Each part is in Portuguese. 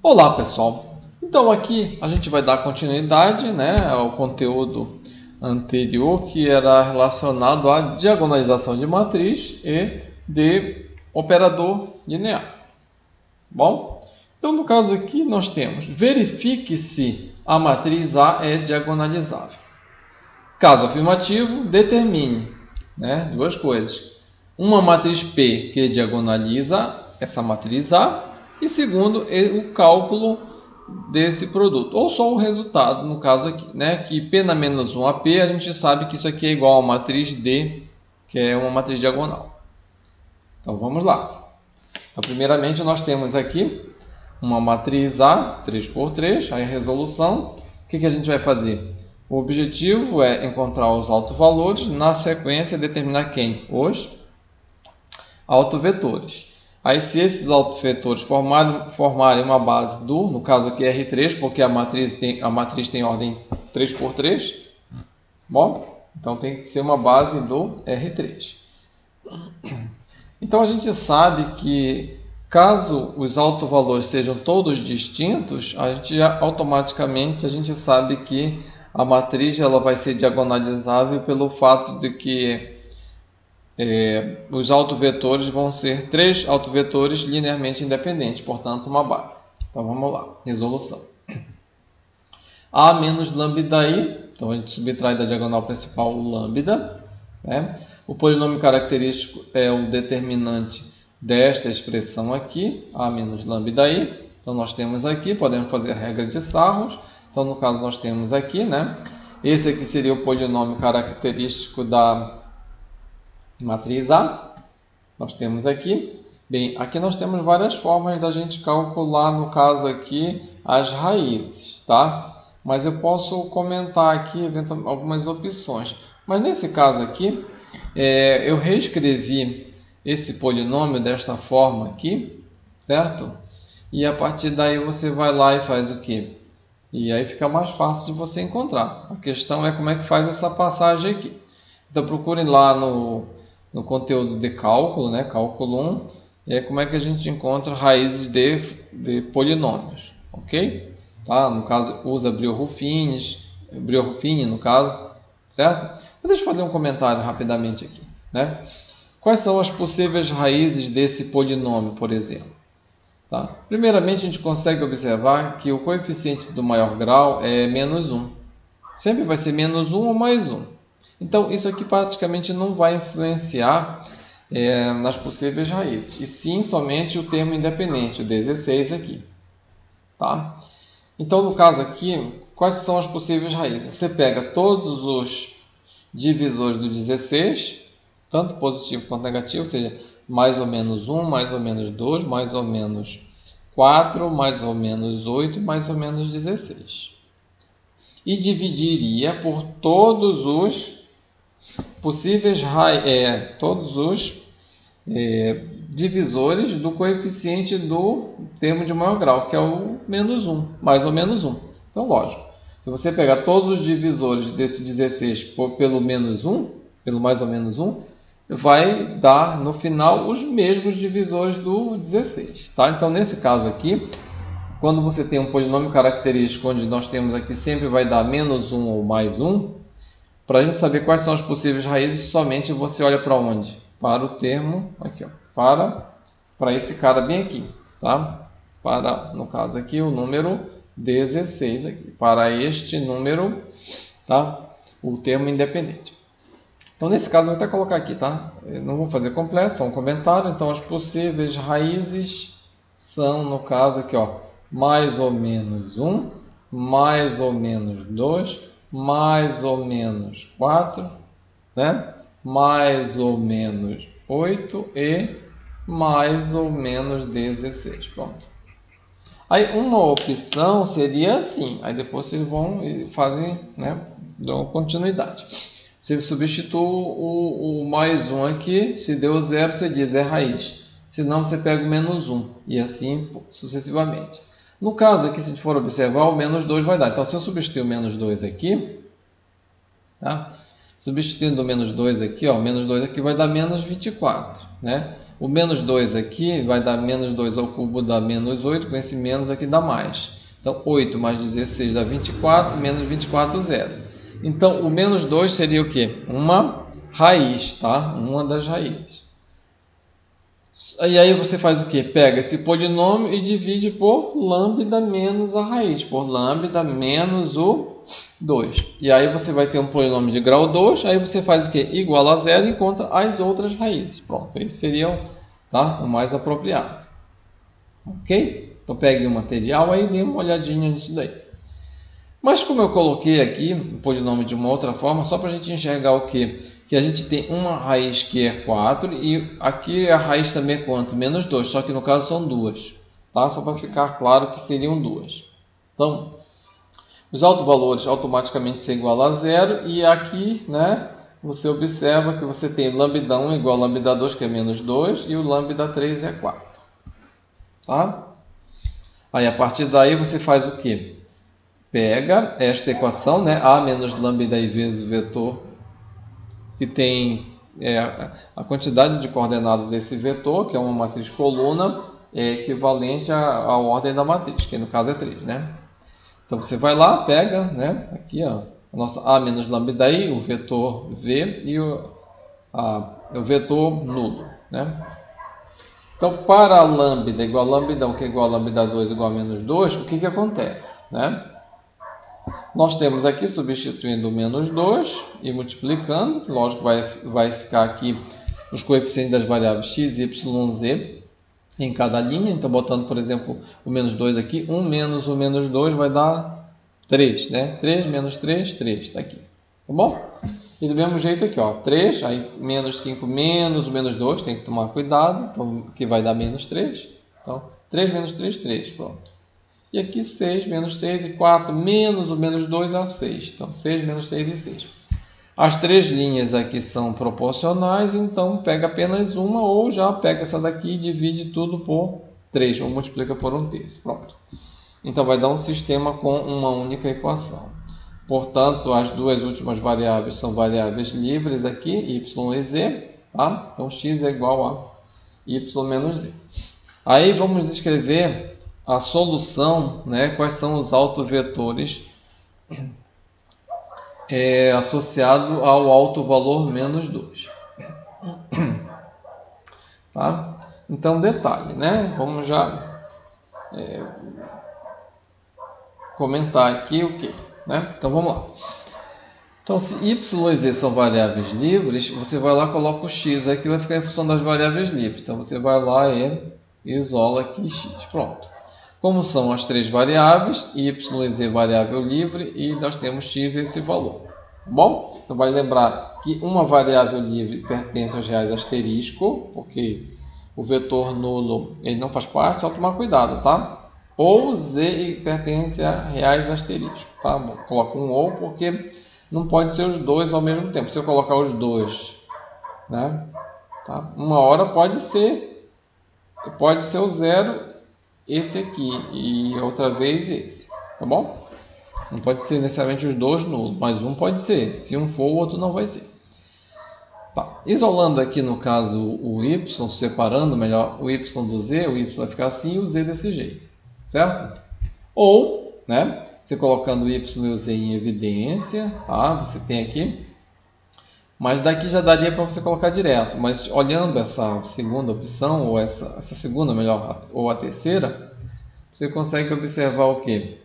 Olá pessoal, então aqui a gente vai dar continuidade, ao conteúdo anterior que era relacionado à diagonalização de matriz e de operador linear. Bom, então no caso aqui nós temos, verifique se a matriz A é diagonalizável. Caso afirmativo, determine duas coisas. Uma matriz P que diagonaliza essa matriz A e segundo, o cálculo desse produto, ou só o resultado, no caso aqui, que P na menos 1 a P, a gente sabe que isso aqui é igual a matriz D, que é uma matriz diagonal. Então vamos lá. Então, primeiramente nós temos aqui uma matriz A, 3 por 3, aí a resolução. O que a gente vai fazer? O objetivo é encontrar os autovalores, na sequência determinar quem? Os autovetores. Aí se esses autovetores formarem uma base do, no caso aqui R3, porque a matriz tem ordem 3 por 3, bom, então tem que ser uma base do R3. Então a gente sabe que caso os autovalores sejam todos distintos, automaticamente a gente sabe que a matriz ela vai ser diagonalizável pelo fato de que os autovetores vão ser 3 autovetores linearmente independentes, portanto uma base. Então vamos lá, resolução. A menos lambda I, então a gente subtrai da diagonal principal o lambda. O polinômio característico é o determinante desta expressão aqui, A menos lambda I. Então nós temos aqui, podemos fazer a regra de Sarros. Então no caso nós temos aqui, esse aqui seria o polinômio característico da matriz A, nós temos aqui. Bem, aqui nós temos várias formas da gente calcular, no caso aqui, as raízes, tá? Mas eu posso comentar aqui algumas opções. Mas nesse caso aqui, eu reescrevi esse polinômio desta forma aqui, certo? E a partir daí você vai lá e faz o quê? E aí fica mais fácil de você encontrar. A questão é como é que faz essa passagem aqui. Então procurem lá no conteúdo de cálculo, cálculo 1, como é que a gente encontra raízes de polinômios, ok? Tá? No caso, usa Brio-Ruffini, no caso, certo? Deixa eu fazer um comentário rapidamente aqui, Quais são as possíveis raízes desse polinômio, por exemplo? Tá? Primeiramente, a gente consegue observar que o coeficiente do maior grau é menos 1. Sempre vai ser menos 1 ou mais 1. Então, isso aqui praticamente não vai influenciar nas possíveis raízes, e sim somente o termo independente, o 16 aqui. Tá? Então, no caso aqui, quais são as possíveis raízes? Você pega todos os divisores do 16, tanto positivo quanto negativo, ou seja, mais ou menos 1, mais ou menos 2, mais ou menos 4, mais ou menos 8, mais ou menos 16. E dividiria por todos os possíveis divisores do coeficiente do termo de maior grau, que é o menos 1, mais ou menos 1. Então, lógico, se você pegar todos os divisores desse 16 pelo menos 1, pelo mais ou menos 1, vai dar no final os mesmos divisores do 16. Tá? Então, nesse caso aqui, quando você tem um polinômio característico onde nós temos aqui sempre vai dar menos 1 ou mais 1, para a gente saber quais são as possíveis raízes, somente você olha para onde? Para o termo, aqui, ó, para esse cara bem aqui, tá? Para, no caso aqui, o número 16 aqui, para este número, tá? O termo independente. Então, nesse caso, eu vou até colocar aqui, tá? Eu não vou fazer completo, só um comentário. Então, as possíveis raízes são, no caso aqui, ó, mais ou menos 1, mais ou menos 2, mais ou menos 4, mais ou menos 8 e mais ou menos 16. Pronto. Aí uma opção seria assim, aí depois vocês vão e fazem, dão continuidade. Você substitui o mais 1 aqui, se deu 0 você diz é raiz, senão você pega o menos 1 e assim sucessivamente. No caso aqui, se a gente for observar, o menos 2 vai dar. Então, se eu substituir o menos 2 aqui, tá? Substituindo o menos 2 aqui, ó, o menos 2 aqui vai dar menos 24, o menos 2 aqui vai dar menos 2 ao cubo dá menos 8, com esse menos aqui dá mais. Então 8 mais 16 dá 24, menos 24, 0. Então o menos 2 seria o quê? Uma raiz, tá? Uma das raízes. E aí você faz o que? Pega esse polinômio e divide por lambda menos a raiz, por lambda menos o 2. E aí você vai ter um polinômio de grau 2, aí você faz o que? Igual a 0 e encontra as outras raízes. Pronto, esse seria, tá, o mais apropriado. Ok? Então pegue o material aí e dê uma olhadinha nisso daí. Mas como eu coloquei aqui o polinômio de uma outra forma, só para a gente enxergar o que? Que a gente tem uma raiz que é 4 e aqui a raiz também é quanto? Menos 2, só que no caso são duas. Tá? Só para ficar claro que seriam duas. Então, os autovalores automaticamente são igual a 0 e aqui, né, você observa que você tem lambda 1 igual a lambda 2, que é menos 2, e o lambda 3 é 4. Tá? Aí a partir daí você faz o que? Pega esta equação, né, a menos lambda i vezes o vetor, que tem a quantidade de coordenadas desse vetor, que é uma matriz coluna, é equivalente à ordem da matriz, que no caso é 3, né? Então você vai lá, pega, né, aqui ó, a nossa a menos lambda i, o vetor v e o vetor nulo, né? Então, para lambda igual a lambda 1, que é igual a lambda 2 igual a menos 2, o que acontece, né? Nós temos aqui, substituindo o menos 2 e multiplicando, lógico, vai ficar aqui os coeficientes das variáveis x, y, z em cada linha. Então, botando, por exemplo, o menos 2 aqui, 1 menos o menos 2 vai dar 3, né? 3 menos 3, 3, está aqui, tá bom? E do mesmo jeito aqui, ó, 3, aí menos 5 menos o menos 2, tem que tomar cuidado, então, que vai dar menos 3. Então, 3 menos 3, 3, pronto. E aqui 6 menos 6 e 4 menos o menos 2 é 6. Então 6 menos 6 e 6. As três linhas aqui são proporcionais, então pega apenas uma ou já pega essa daqui e divide tudo por 3, ou multiplica por 1/3. Pronto. Então vai dar um sistema com uma única equação. Portanto, as duas últimas variáveis são variáveis livres aqui, y e z. Tá? Então x é igual a y menos z. Aí vamos escrever a solução, né? Quais são os autovetores associados ao autovalor menos 2. Tá? Então, detalhe, né? Vamos já comentar aqui o que, né? Então, vamos lá. Então, se y e z são variáveis livres, você vai lá e coloca o x, aqui vai ficar em função das variáveis livres. Então, você vai lá e isola aqui x. Pronto. Como são as três variáveis, y e z variável livre, e nós temos x esse valor. Tá bom? Então vai lembrar que uma variável livre pertence aos reais asterisco, porque o vetor nulo ele não faz parte, só tomar cuidado, tá? Ou z pertence a reais asterisco, tá? Coloca um ou porque não pode ser os dois ao mesmo tempo. Se eu colocar os dois, né? Tá? Uma hora pode ser o zero esse aqui e outra vez esse, tá bom? Não pode ser necessariamente os dois nulos, mas um pode ser. Se um for, o outro não vai ser. Tá. Isolando aqui no caso o y, separando melhor o y do z, o y vai ficar assim e o z desse jeito, certo? Ou, né, você colocando o y e o z em evidência, tá? Você tem aqui. Mas daqui já daria para você colocar direto. Mas olhando essa segunda opção, ou essa segunda melhor, ou a terceira, você consegue observar o quê?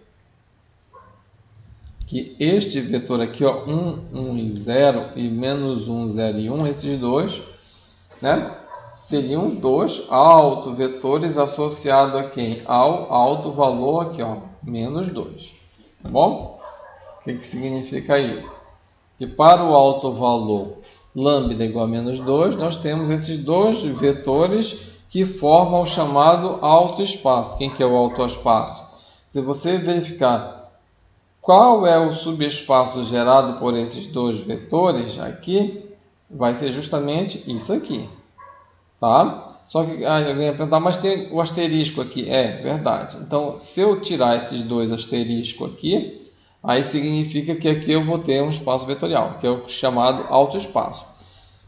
Que este vetor aqui, ó, 1, 1 e 0 e menos 1, 0 e 1, esses dois, né, seriam dois autovetores associados a quem? Ao autovalor aqui, ó, menos 2. Tá bom? O que significa isso? Que para o autovalor lambda igual a menos 2, nós temos esses dois vetores que formam o chamado autoespaço. Quem que é o autoespaço? Se você verificar qual é o subespaço gerado por esses dois vetores aqui, vai ser justamente isso aqui. Tá? Só que alguém vai perguntar, mas tem o asterisco aqui. É verdade. Então, se eu tirar esses dois asteriscos aqui, aí significa que aqui eu vou ter um espaço vetorial, que é o chamado autoespaço.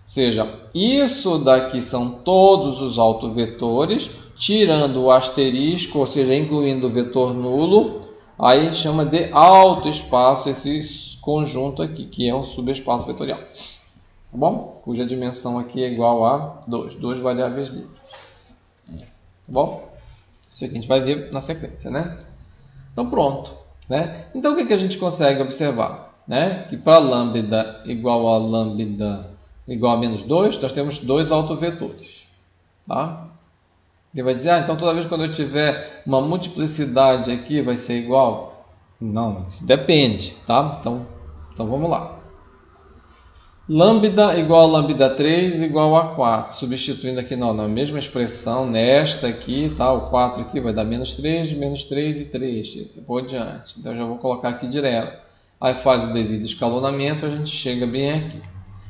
seja, isso daqui são todos os autovetores, tirando o asterisco, ou seja, incluindo o vetor nulo, aí a gente chama de autoespaço esse conjunto aqui, que é um subespaço vetorial. Tá bom? Cuja dimensão aqui é igual a 2 variáveis livres. Tá bom? Isso aqui a gente vai ver na sequência, né? Então pronto, né? Então o que a gente consegue observar? Né? Que para lambda igual a lambda igual a menos 2, nós temos dois autovetores. Tá? Ele vai dizer, então toda vez quando eu tiver uma multiplicidade aqui vai ser igual? Não, isso depende. Tá? Então vamos lá. Lambda igual a lambda 3 igual a 4. Substituindo aqui na mesma expressão, nesta aqui, tá? O 4 aqui vai dar menos 3 e 3, e assim por diante. Então eu já vou colocar aqui direto. Aí faz o devido escalonamento, a gente chega bem aqui.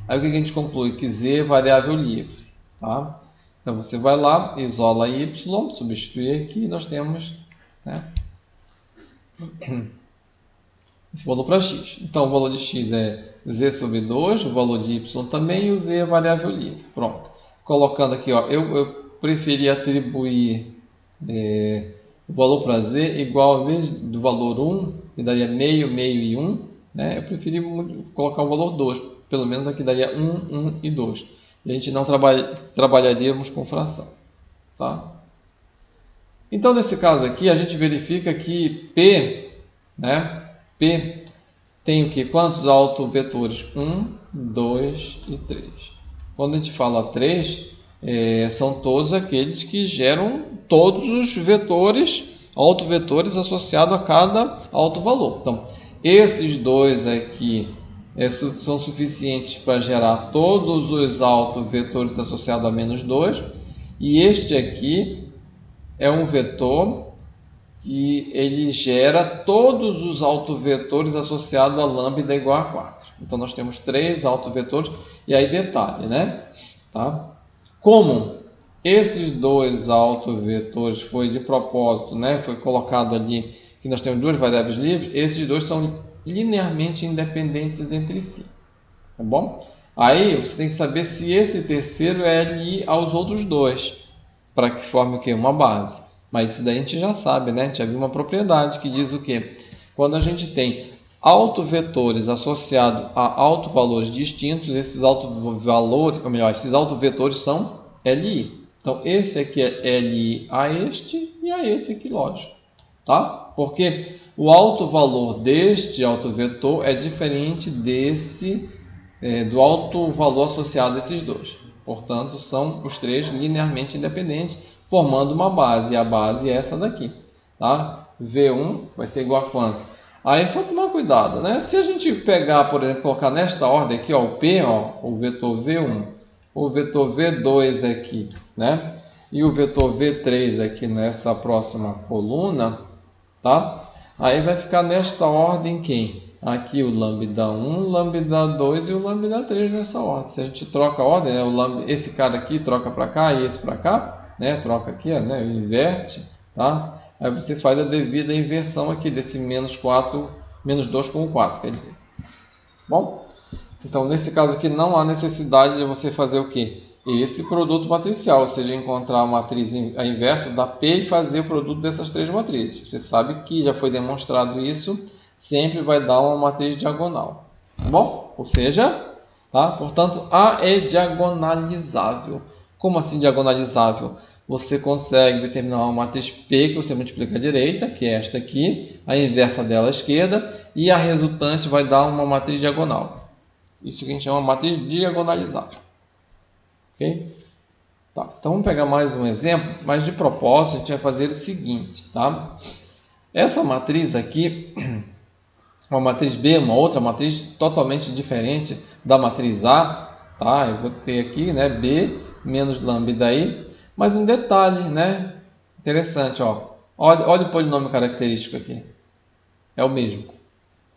Aí o que a gente conclui? Que z é variável livre. Tá? Então você vai lá, isola y, substitui aqui e nós temos, né, esse valor para x. Então o valor de x é z sobre 2, o valor de y também e o z é variável livre. Pronto. Colocando aqui, ó, eu preferi atribuir o valor para z igual ao vez do valor 1, que daria meio, meio e 1. Né? Eu preferi colocar o valor 2, pelo menos aqui daria 1, 1 e 2. E a gente não trabalharíamos com fração. Tá? Então nesse caso aqui a gente verifica que P, né? P tem o que? Quantos autovetores? 1, 2 e 3. Quando a gente fala 3, são todos aqueles que geram todos os vetores, autovetores associados a cada autovalor. Então, esses dois aqui são suficientes para gerar todos os autovetores associados a menos 2. E este aqui é um vetor que ele gera todos os autovetores associados a lambda igual a 4. Então nós temos 3 autovetores. E aí detalhe, né? Tá? Como esses dois autovetores foi de propósito, né? Foi colocado ali que nós temos duas variáveis livres, esses dois são linearmente independentes entre si. Tá bom? Aí você tem que saber se esse terceiro é LI aos outros dois, para que forme o quê? Uma base. Mas isso daí a gente já sabe, né? A gente já viu uma propriedade que diz o quê? Quando a gente tem autovetores associados a autovalores distintos, esses autovalores, ou melhor, esses autovetores são LI. Então, esse aqui é LI a este e a esse aqui, lógico. Tá? Porque o autovalor deste autovetor é diferente desse, do autovalor associado a esses dois. Portanto, são os três linearmente independentes, formando uma base. E a base é essa daqui. Tá? V1 vai ser igual a quanto? Aí só tomar cuidado, né? Se a gente pegar, por exemplo, colocar nesta ordem aqui, ó, o P, ó, o vetor V1, o vetor V2 aqui, né? E o vetor V3 aqui nessa próxima coluna, tá? Aí vai ficar nesta ordem quem? Aqui o lambda 1, lambda 2 e o lambda 3 nessa ordem. Se a gente troca a ordem, né? Esse cara aqui troca para cá e esse para cá, né? Troca aqui, ó, né? Inverte, tá? Aí você faz a devida inversão aqui desse menos 4, menos 2 com o 4, quer dizer. Bom, então nesse caso aqui não há necessidade de você fazer o quê? Esse produto matricial, ou seja, encontrar a matriz a inversa da P e fazer o produto dessas três matrizes. Você sabe que já foi demonstrado isso, sempre vai dar uma matriz diagonal. Tá bom? Ou seja, tá? Portanto, A é diagonalizável. Como assim diagonalizável? Você consegue determinar uma matriz P que você multiplica à direita, que é esta aqui, a inversa dela à esquerda, e a resultante vai dar uma matriz diagonal. Isso que a gente chama de matriz diagonalizável. Ok? Tá, então vamos pegar mais um exemplo, mas de propósito a gente vai fazer o seguinte. Tá? Essa matriz aqui, uma matriz B, uma outra matriz totalmente diferente da matriz A. Tá? Eu vou ter aqui, né, B menos lambda I. Mas um detalhe, né? Interessante, ó. Olha o polinômio característico aqui. É o mesmo.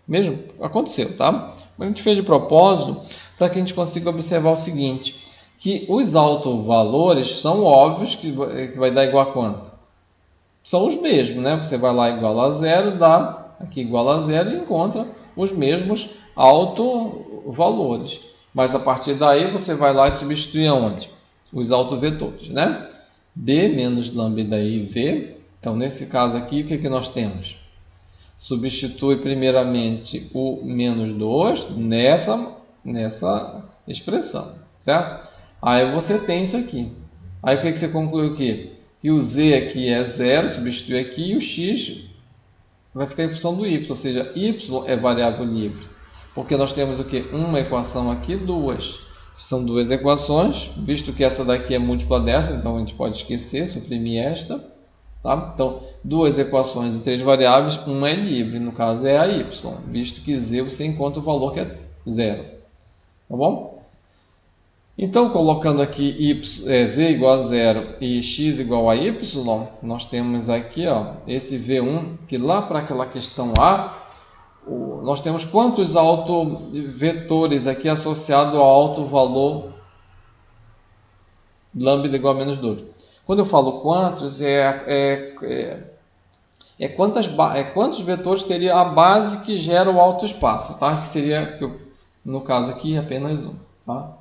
Mesmo? Aconteceu, tá? Mas a gente fez de propósito para que a gente consiga observar o seguinte, que os autovalores são óbvios que vai dar igual a quanto? São os mesmos, né? Você vai lá igual a zero, dá aqui igual a zero e encontra os mesmos autovalores. Mas a partir daí você vai lá e substitui aonde? Os autovetores, né? B menos lambda I V. Então, nesse caso aqui, o que nós temos? Substitui primeiramente o menos 2 nessa expressão, certo? Aí você tem isso aqui. Aí o que você conclui aqui? Que o z aqui é 0, substitui aqui, e o x vai ficar em função do y, ou seja, y é variável livre. Porque nós temos o que? Uma equação aqui, duas. São duas equações, visto que essa daqui é múltipla dessa, então a gente pode esquecer, suprimir esta. Tá? Então, duas equações e três variáveis, uma é livre, no caso é a y, visto que z você encontra o valor que é 0. Tá bom? Então, colocando aqui z igual a 0 e x igual a y, nós temos aqui esse V1, que lá para aquela questão A, nós temos quantos autovetores aqui associados ao alto valor lambda igual a menos 2. Quando eu falo quantos, quantos vetores teria a base que gera o alto espaço, tá? Que seria, no caso aqui, apenas um, tá?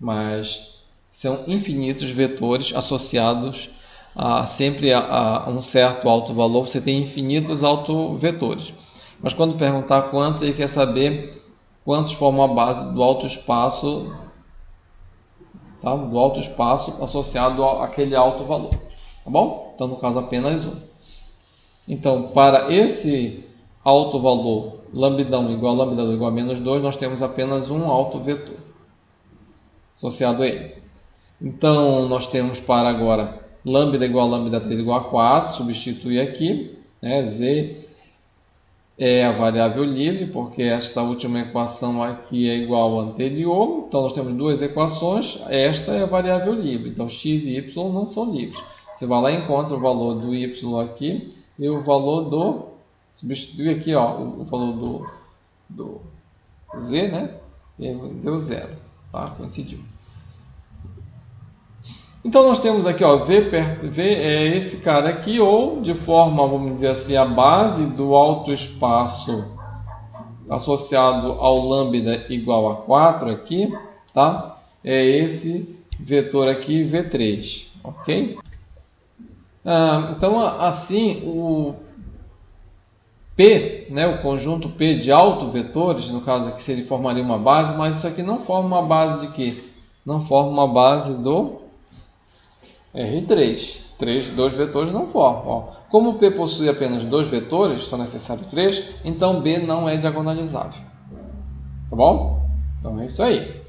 Mas são infinitos vetores associados sempre a um certo alto valor. Você tem infinitos autovetores. Mas quando perguntar quantos, ele quer saber quantos formam a base do alto espaço, tá? Do alto espaço associado àquele alto valor. Tá bom? Então, no caso, apenas um. Então, para esse alto valor, lambda1 igual a lambda2 igual a menos 2, nós temos apenas um autovetor associado a ele. Então, nós temos para agora lambda igual a lambda3 igual a 4, substitui aqui, né? Z é a variável livre, porque esta última equação aqui é igual à anterior. Então, nós temos duas equações, esta é a variável livre. Então, x e y não são livres. Você vai lá e encontra o valor do y aqui e o valor do... Substitui aqui o valor do z, né? E deu 0. Tá? Coincidiu. Então, nós temos aqui, V é esse cara aqui, ou de forma, vamos dizer assim, a base do alto espaço associado ao lambda igual a 4 aqui, tá? É esse vetor aqui, V3, ok? Então, assim, o P, né, o conjunto P de autovetores, no caso aqui seria formaria uma base, mas isso aqui não forma uma base de quê? Não forma uma base do R3. Dois vetores não formam. Como P possui apenas dois vetores, são necessários 3, então B não é diagonalizável. Tá bom? Então é isso aí.